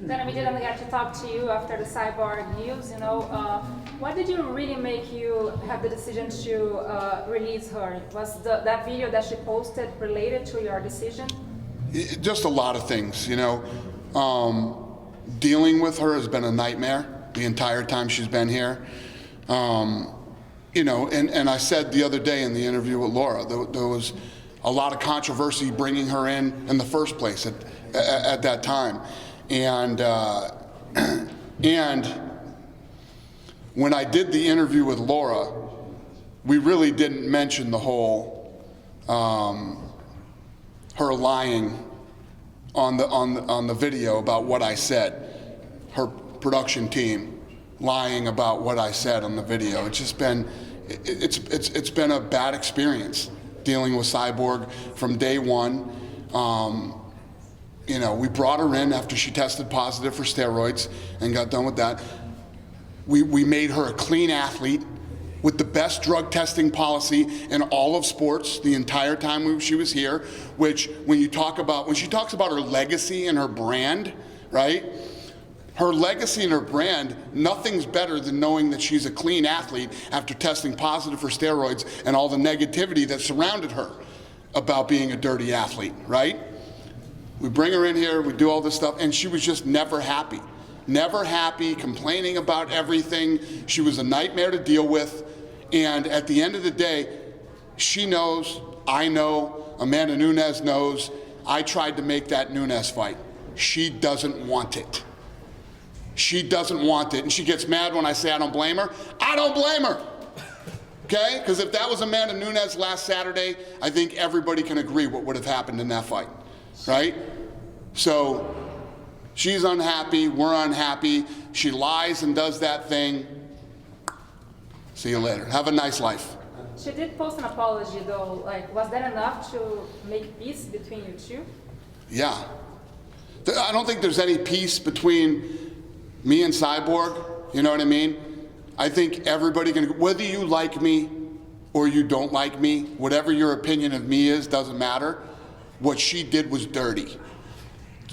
Then we didn't get to talk to you after the Cyborg news, you know. What did you really make you have the decision to release her? Was that video that she posted related to your decision? Just a lot of things, you know. Dealing with her has been a nightmare the entire time she's been here. You know, and I said the other day in the interview with Laura, there was a lot of controversy bringing her in the first place at that time. And when I did the interview with Laura, we really didn't mention the whole her lying on the video about what I said. Her production team lying about what I said on the video. It's just been it's been a bad experience dealing with Cyborg from day one. You know, we brought her in after she tested positive for steroids and got done with that. We made her a clean athlete with the best drug testing policy in all of sports the entire time she was here, which when she talks about her legacy and her brand, right? Her legacy and her brand, nothing's better than knowing that she's a clean athlete after testing positive for steroids and all the negativity that surrounded her about being a dirty athlete, right? We bring her in here, we do all this stuff, and she was just never happy. Never happy, complaining about everything. She was a nightmare to deal with. And at the end of the day, she knows, I know, Amanda Nunes knows, I tried to make that Nunes fight. She doesn't want it. She doesn't want it. And she gets mad when I say I don't blame her. I don't blame her. Okay? Because if that was Amanda Nunes last Saturday, I think everybody can agree what would have happened in that fight. Right? So she's unhappy, we're unhappy. She lies and does that thing. See you later. Have a nice life. She did post an apology though. Like, was that enough to make peace between you two? Yeah. I don't think there's any peace between me and Cyborg, you know what I mean? I think everybody can, whether you like me or you don't like me, whatever your opinion of me is, doesn't matter. What she did was dirty.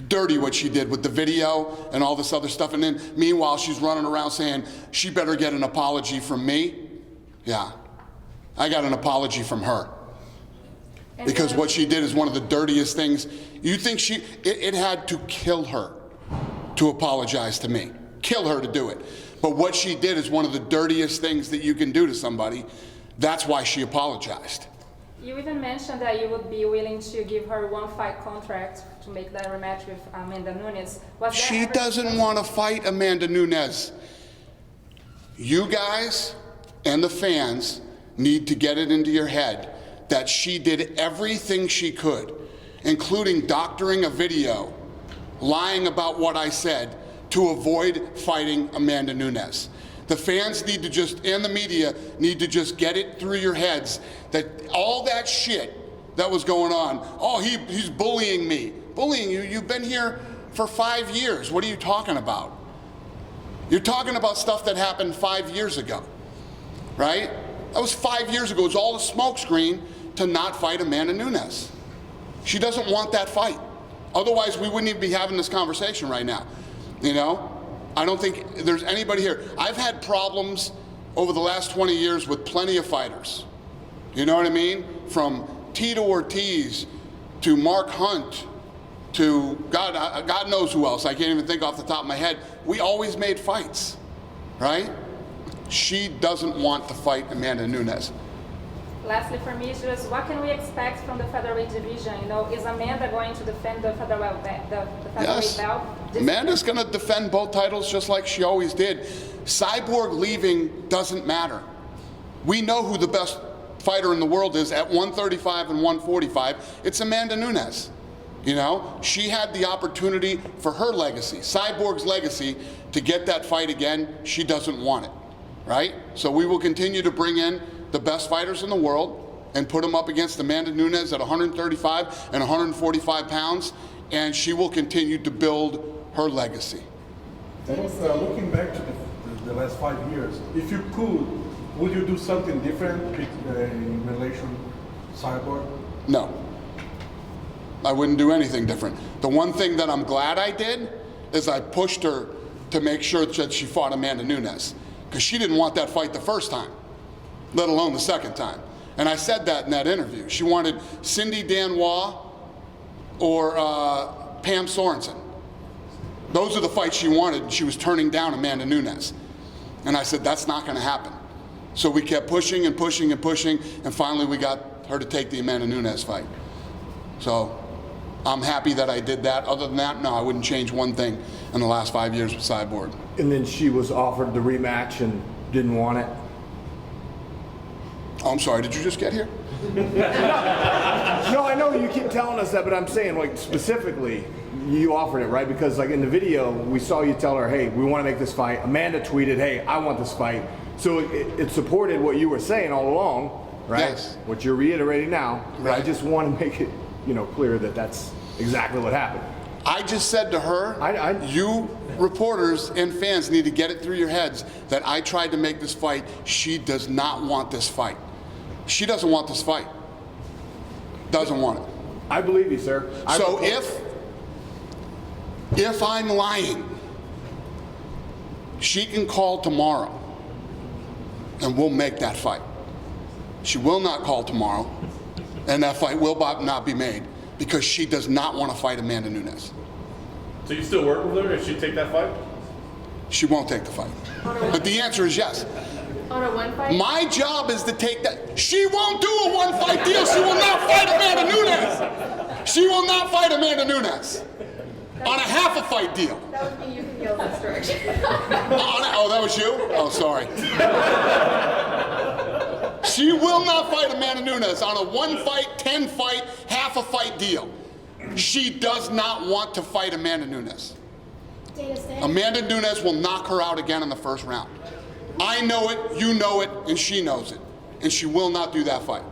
Dirty what she did with the video and all this other stuff. And then meanwhile, she's running around saying she better get an apology from me. Yeah, I got an apology from her. Because what she did is one of the dirtiest things. You think it had to kill her to apologize to me. Kill her to do it. But what she did is one of the dirtiest things that you can do to somebody. That's why she apologized. You even mentioned that you would be willing to give her one fight contract to make that rematch with Amanda Nunes. She doesn't want to fight Amanda Nunes. You guys and the fans need to get it into your head that she did everything she could, including doctoring a video, lying about what I said, to avoid fighting Amanda Nunes. The fans need to just, and the media, need to just get it through your heads that all that shit that was going on, oh, he's bullying me. Bullying you? You've been here for 5 years. What are you talking about? You're talking about stuff that happened 5 years ago, right? That was 5 years ago. It was all a smokescreen to not fight Amanda Nunes. She doesn't want that fight. Otherwise, we wouldn't even be having this conversation right now, you know? I don't think there's anybody here. I've had problems over the last 20 years with plenty of fighters. You know what I mean? From Tito Ortiz to Mark Hunt to God knows who else. I can't even think off the top of my head. We always made fights, right? She doesn't want to fight Amanda Nunes. Lastly, for me, it's just what can we expect from the featherweight division? You know, is Amanda going to defend the featherweight Yes. belt? Amanda's going to defend both titles just like she always did. Cyborg leaving doesn't matter. We know who the best fighter in the world is at 135 and 145. It's Amanda Nunes. You know, she had the opportunity for her legacy, Cyborg's legacy, to get that fight again. She doesn't want it, right? So we will continue to bring in the best fighters in the world and put them up against Amanda Nunes at 135 and 145 pounds, and she will continue to build her legacy. Looking back to the last 5 years, if you could, would you do something different in relation to Cyborg? No, I wouldn't do anything different. The one thing that I'm glad I did is I pushed her to make sure that she fought Amanda Nunes, because she didn't want that fight the first time, let alone the second time. And I said that in that interview. She wanted Cindy Danois or Pam Sorensen. Those are the fights she wanted, and she was turning down Amanda Nunes. And I said, that's not going to happen. So we kept pushing and pushing and pushing, and finally we got her to take the Amanda Nunes fight. So I'm happy that I did that. Other than that, no, I wouldn't change one thing in the last 5 years with Cyborg. And then she was offered the rematch and didn't want it. Oh, I'm sorry, did you just get here? No, I know you keep telling us that, but I'm saying, like, specifically, you offered it, right? Because, like, in the video, we saw you tell her, hey, we want to make this fight. Amanda tweeted, hey, I want this fight. So it supported what you were saying all along, right? Yes. What you're reiterating now. Right. I just want to make it, clear that that's exactly what happened. I just said to her, you reporters and fans need to get it through your heads that I tried to make this fight. She does not want this fight. She doesn't want this fight. Doesn't want it. I believe you, sir. So if I'm lying, she can call tomorrow and we'll make that fight. She will not call tomorrow, and that fight will not be made because she does not want to fight Amanda Nunes. So you still work with her if she take that fight? She won't take the fight. But the answer is yes. On a one fight? My job is to take that. She won't do a one-fight deal. She will not fight Amanda Nunes. She will not fight Amanda Nunes on a half-a-fight deal. That would mean you can yell this direction. Oh, that was you? Oh, sorry. She will not fight Amanda Nunes on a one-fight, 10-fight, half-a-fight deal. She does not want to fight Amanda Nunes. Amanda Nunes will knock her out again in the first round. I know it, you know it, and she knows it. And she will not do that fight.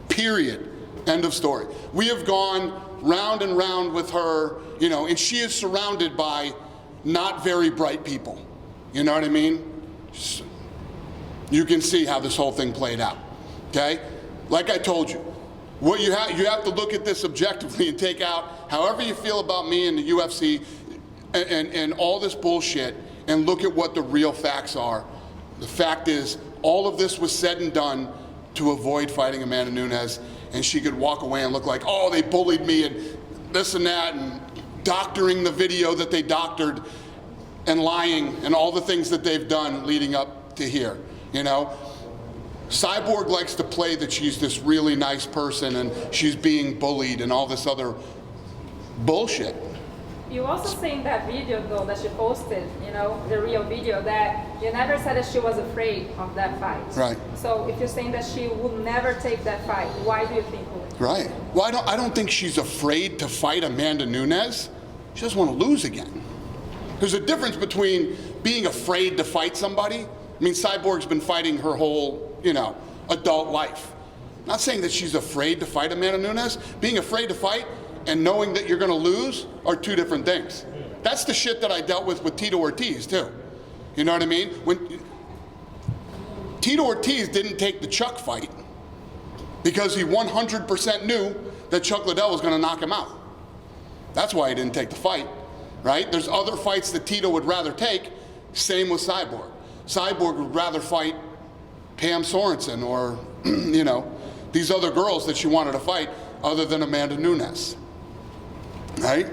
Period. End of story. We have gone round and round with her, and she is surrounded by not very bright people. You know what I mean? You can see how this whole thing played out, okay? Like I told you, what you have to look at this objectively and take out however you feel about me and the UFC and all this bullshit and look at what the real facts are. The fact is, all of this was said and done to avoid fighting Amanda Nunes, and she could walk away and look like, oh, they bullied me and this and that, and doctoring the video that they doctored and lying and all the things that they've done leading up to here, Cyborg likes to play that she's this really nice person and she's being bullied and all this other bullshit. You also say in that video, though, that she posted, the real video, that you never said that she was afraid of that fight. Right. So if you're saying that she would never take that fight, why do you think it would? Right. Well, I don't think she's afraid to fight Amanda Nunes. She doesn't want to lose again. There's a difference between being afraid to fight somebody. I mean, Cyborg's been fighting her whole, adult life. I'm not saying that she's afraid to fight Amanda Nunes. Being afraid to fight and knowing that you're going to lose are two different things. That's the shit that I dealt with Tito Ortiz, too. You know what I mean? When Tito Ortiz didn't take the Chuck fight because he 100% knew that Chuck Liddell was going to knock him out. That's why he didn't take the fight, right? There's other fights that Tito would rather take. Same with Cyborg. Cyborg would rather fight Pam Sorensen or, these other girls that she wanted to fight other than Amanda Nunes, right?